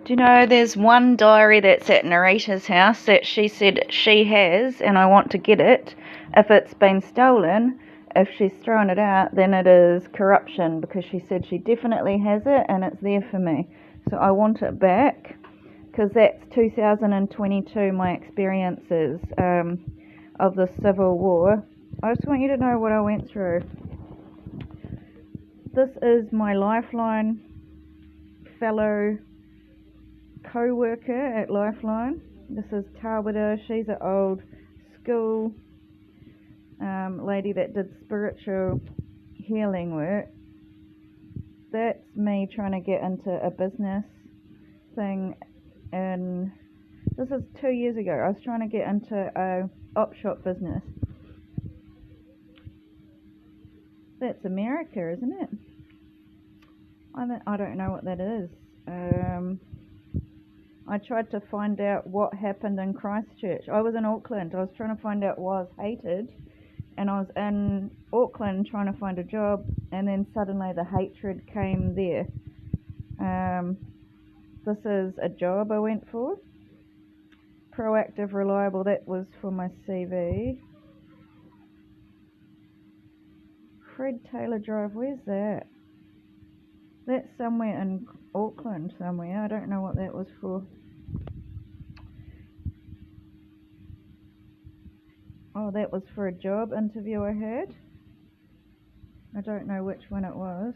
Do you know there's one diary that's at Narita's house that she said she has, and I want to get it. If it's been stolen, if she's thrown it out, then it is corruption, because she said she definitely has it and it's there for me. So I want it back, because that's 2022, my experiences of the Civil War. I just want you to know what I went through. This is my Lifeline fellow co-worker at Lifeline. This is Tawada. She's an old school lady that did spiritual healing work. That's me trying to get into a business thing, and this is 2 years ago. I was trying to get into a op shop business. That's America, isn't it? I don't know what that is. I tried to find out what happened in Christchurch. I was in Auckland. I was trying to find out why I was hated, and I was in Auckland trying to find a job, and then suddenly the hatred came there. This is a job I went for. Proactive, reliable, that was for my CV. Fred Taylor Drive, where's that? That's somewhere in Auckland somewhere. I don't know what that was for. Oh, that was for a job interview I had. I don't know which one it was.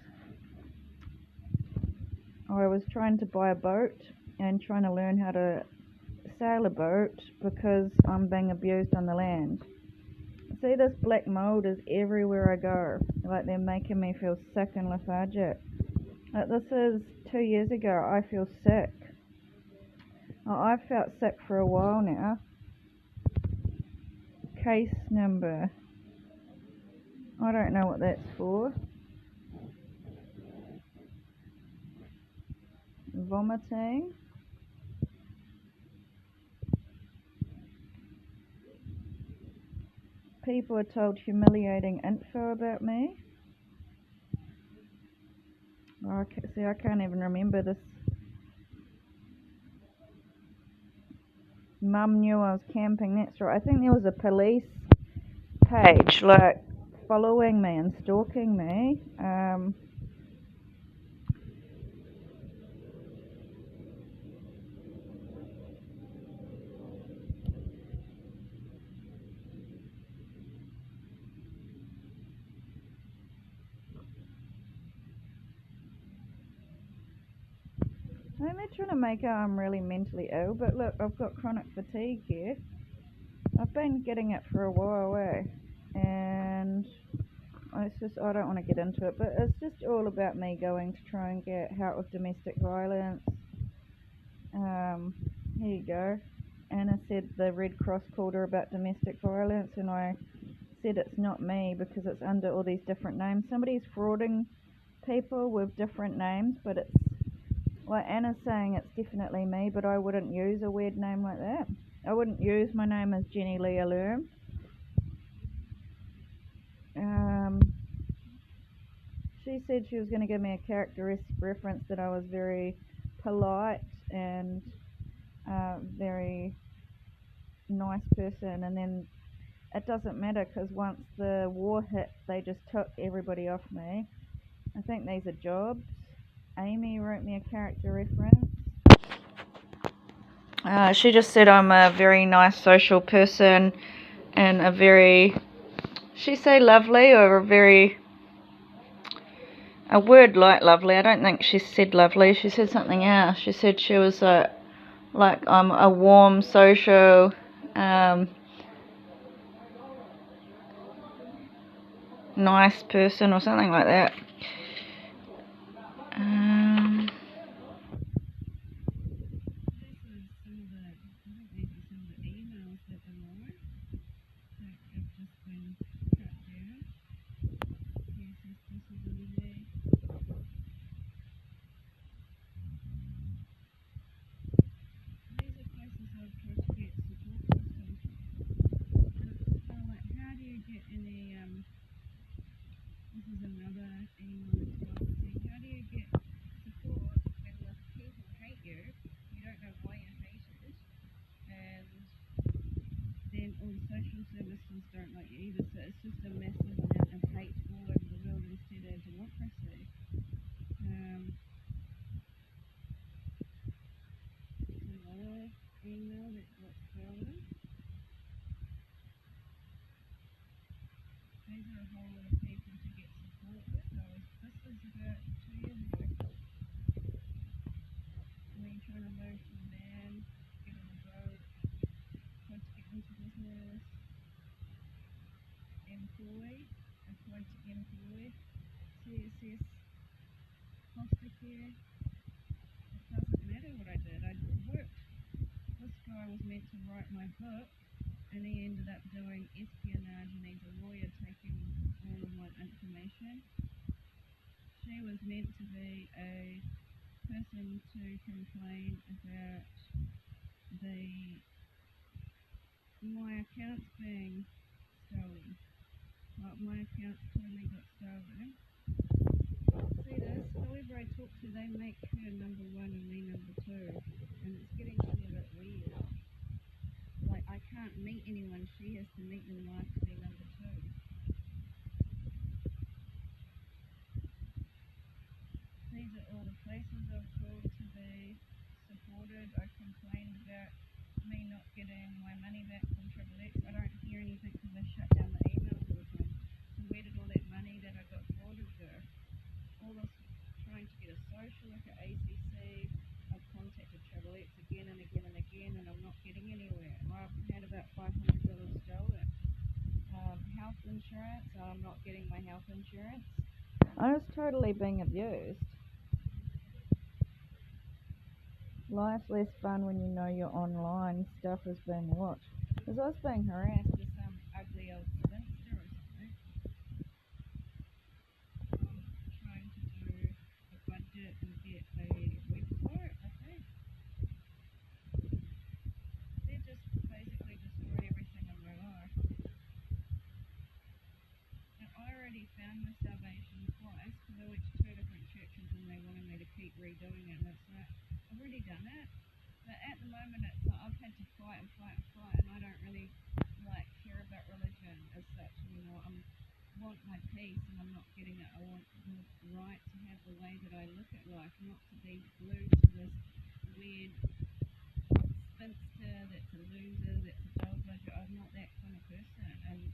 Oh, I was trying to buy a boat and trying to learn how to sail a boat because I'm being abused on the land. See, this black mold is everywhere I go. Like, they're making me feel sick and lethargic. Like, this is 2 years ago. I feel sick. Oh, I've felt sick for a while now. Case number. I don't know what that's for. Vomiting. People are told humiliating info about me. Oh, see, I can't even remember this. Mum knew I was camping, that's right. I think there was a police page, like, following me and stalking me. I think they're trying to make out I'm really mentally ill, but look, I've got chronic fatigue here. I've been getting it for a while, and it's just, I don't want to get into it, but it's just all about me going to try and get help with domestic violence. Here you go. Anna said the Red Cross called her about domestic violence, and I said it's not me because it's under all these different names. Somebody's frauding people with different names, but it's like Anna's saying it's definitely me, but I wouldn't use a weird name like that. I wouldn't use my name as Jenny Leah Lerm. She said she was going to give me a characteristic reference that I was very polite and very nice person, and then it doesn't matter because once the war hit, they just took everybody off me. I think these are jobs. Amy wrote me a character reference. She just said I'm a very nice social person and a very, she say lovely or a word like lovely. I don't think she said lovely. She said something else. She said she was like I'm a warm, social, nice person or something like that. This is another the social services don't like you either, so it's just a massive amount of hate all over the world instead of democracy. Another email that got stolen. These are a whole lot of people to get support with. This was about 2 years ago. Me trying to move to a van, get on the road, tried to get into business, employed, applied to employed, CSS, foster care. It doesn't matter what I did. I worked. This guy was meant to write my book, and he ended up doing espionage and needs a lawyer taking all of my information. She was meant to be a person to complain about my accounts being stolen. Like my accounts totally got stolen. See this? Whoever I talk to, they make her number one and me number two, and it's getting a little bit weird. Like I can't meet anyone; she has to meet in life to be number two. These are all the places I've called to be supported. I complained about me not getting my money back from Triple X. I don't hear anything because they shut down the emails all the time. So where did all that money that I got forwarded go? All this trying to get a social worker at ACC. I've contacted Triple X again and again and again, and I'm not getting anywhere. I've had about $500 stolen. Health insurance. I'm not getting my health insurance. I was totally being abused. Life's less fun when you know your online stuff is being watched. Because I was being harassed To some ugly old spinster or something. Trying to do a budget and get a website, I think. They just basically destroyed everything in my life. And I already found my salvation twice because I went to 2 different churches and they wanted me to keep redoing it. And it's like, I've already done it. But at the moment, it's like I've had to fight and fight and fight, and I don't really care about religion as such. You know, I want my peace, and I'm not getting it. I want the right to have the way that I look at life, not to be glued to this weird spinster that's a loser, that's a dog budget. I'm not that kind of person. And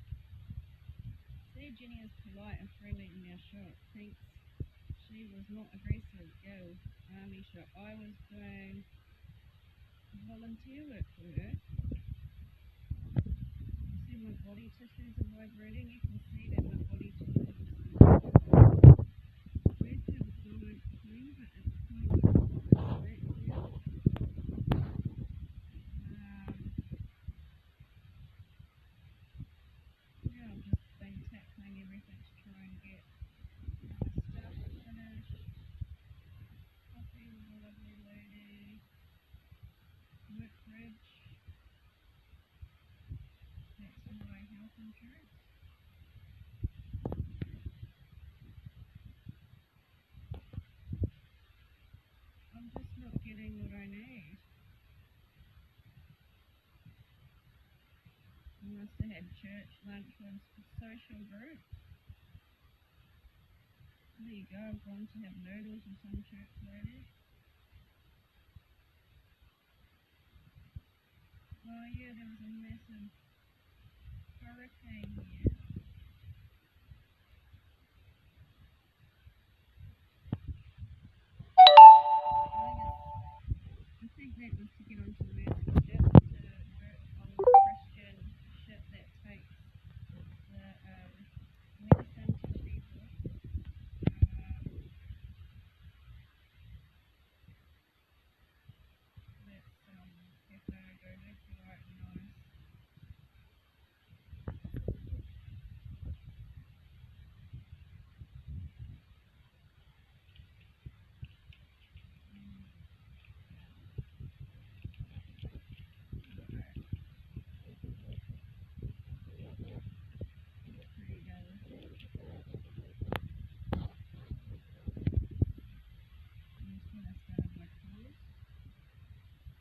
see, Jenny is polite and friendly in our shop. Thinks she was not aggressive. Go, army shop. I was doing volunteer work for her. You see my body tissues are vibrating. You can see that my body tissues are where's the abdomen clean, but it's kind of right here. Yeah, I've just been tackling everything to try and get my stuff finished. Coffee with a lovely lady. Workbridge. That's my health insurance. I'm just not getting what I need. I must have had church, lunch, and social group. There you go, I've gone to have noodles with some church lady. Oh yeah, there was a massive hurricane here. I think that was to get onto the massive ship to work on the Christian ship that takes the medicine to people. That's cafe I go to, quite nice.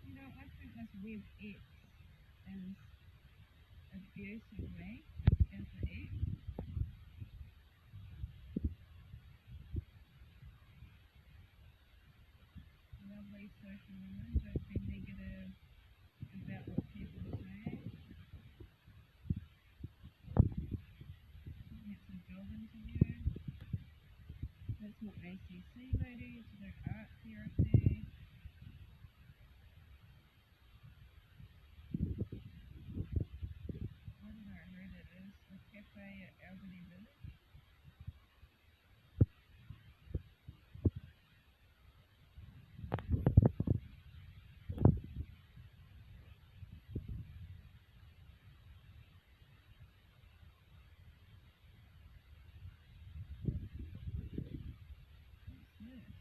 You know, I think this WebEx is abusive way as the ex. Lovely social women, don't be negative about what people say. Get some job interview. That's my ACC lady to do art therapy. I don't know who that is. The cafe at Albany Village. What's this?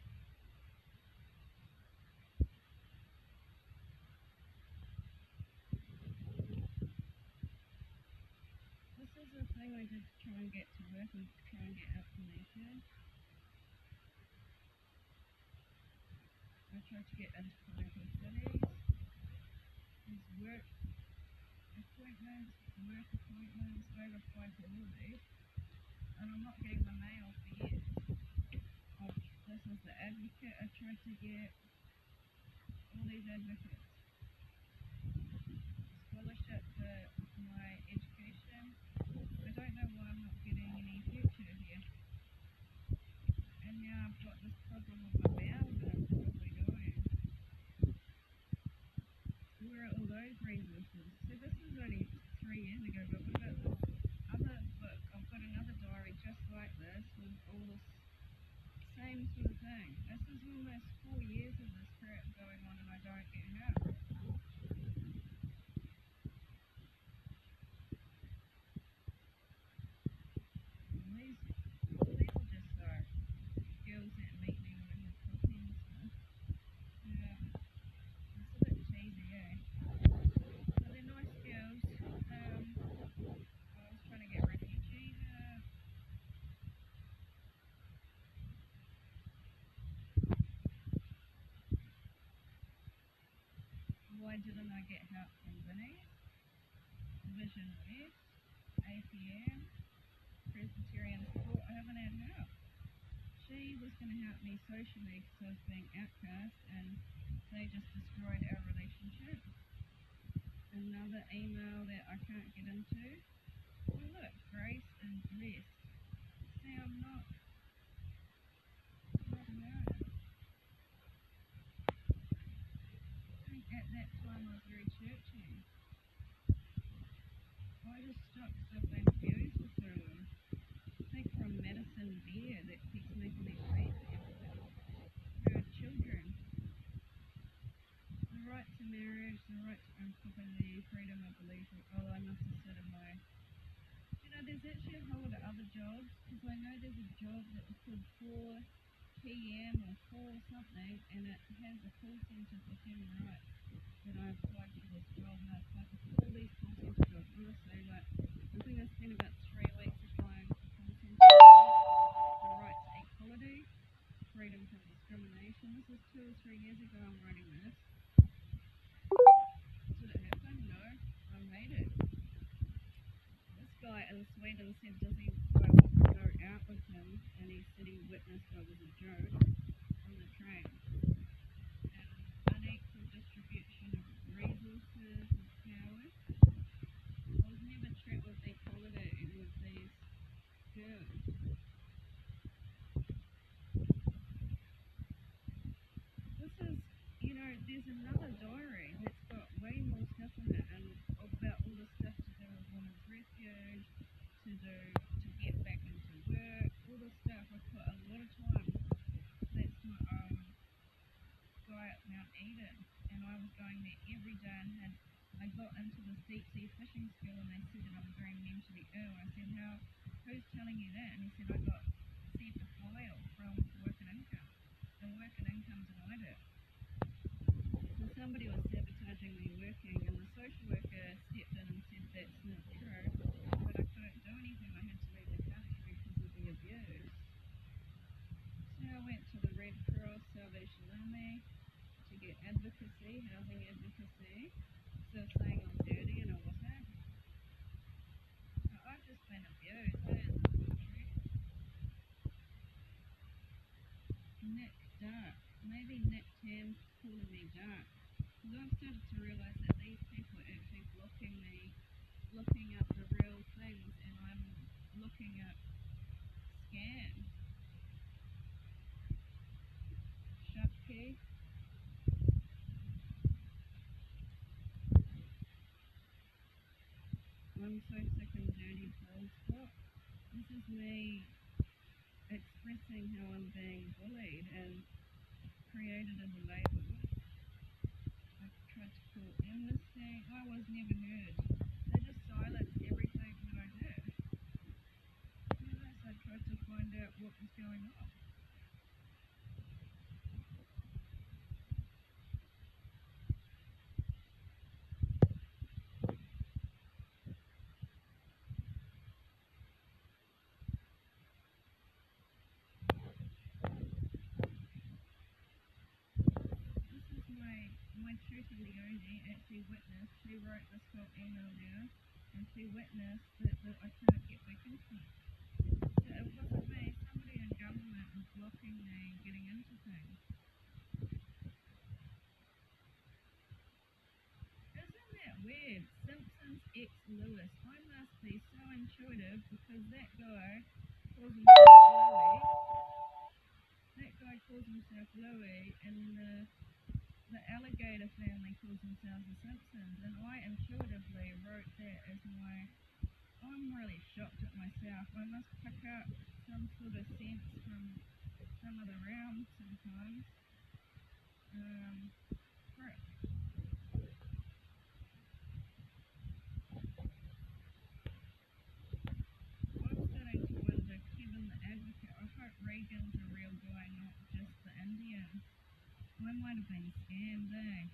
This is a thing I did to try and get to work and try and get information. I tried to get into political studies. These work appointments, I've applied for all of these, and I'm not getting my mail for years. This is the advocate. I tried to get all these advocates. Scholarship for my education. I don't know why I'm not getting any future here. And now I've got this problem with my bowels that I'm probably doing. Where are all those resources? So this was only 3 years ago, but what about this other book? I've got another diary just like this with all this same sort of thing. This is almost 4 years of this crap going on and I don't get help. And these people just are girls that meet me when I have coffee and stuff. Yeah, it's a bit cheesy, eh? So they're nice girls. I was trying to get refugee help. Why didn't I get help from Vinnie? Vision West, APM, Presbyterian Support. I haven't had help. She was going to help me socially because I was being outcast and they just destroyed our relationship. Another email that I can't get into. Oh look, Grace and Rest. See, I'm not allowed. I think at that time I was very churchy. I just stopped because I've been abused for so long. I think from Madison Beer that keeps making me read everything. Her children. The right to marriage, the right to own property, freedom of belief. Oh, I must have said in my... You know, there's actually a whole lot of other jobs, because I know there's a job that was called 4 PM or 4 something, and it has a call centre for human rights. That I applied for this job, and I applied for all these call centre jobs, honestly, like, I think I spent about 3 weeks applying for call centre jobs, the right to equality, freedom from discrimination. This is 2 or 3 years ago I'm writing this. Did it happen? No. I made it. This guy in Sweden said, does he want to go out with him? And he said he witnessed I was a joke on the train. And unequal distribution of resources and power. I was never trapped with equality with these girls. This is, you know, there's another diary that's got way more stuff in it and about all the stuff to do with women's refuge, to get back into work, all the stuff. I put a lot of time. That's my guy at Mount Eden, and I was going there every day and I got into this deep sea fishing school and they said that I'm very mentally ill. I said, who's telling you that? And he said, I got sent a file from Work and Income. And Work and Income denied it. So somebody was sabotaging me working, and the social worker stepped in and said that's not true, but I couldn't do anything. I had to leave the country because of the abuse. So I went to the Red Cross Salvation Army to get advocacy, housing advocacy. So saying I'm dirty and I wasn't. been abused in the country. Nick Dark. Maybe Nick Tam's calling me Dark. Because I've started to realise that these people are actually blocking me, looking up the real things, and I'm looking at scams. Shopkey. I'm so sick and dirty Blogspot. This is me expressing how I'm being bullied and created as a label. I tried to call Amnesty. I was never heard. They just silenced everything that I did. Yes, I tried to find out what was going on. This is my tutor Leonie actually witnessed. She wrote this whole email down, and she witnessed that I couldn't get back into it. So it wasn't me. Somebody in government was blocking me getting into things. Isn't that weird? Simpsons X Lewis. I must be so intuitive because that guy calls himself Louie. That guy calls himself Louie, and the alligator family calls themselves the Simpsons, and I intuitively wrote that as my. I'm really shocked at myself. I must pick up some sort of sense from some of the realms sometimes. Frick. I'm starting to wonder, Kevin the Advocate, I hope Reagan's a real guy, not just the Indian. I might have been scammed, eh?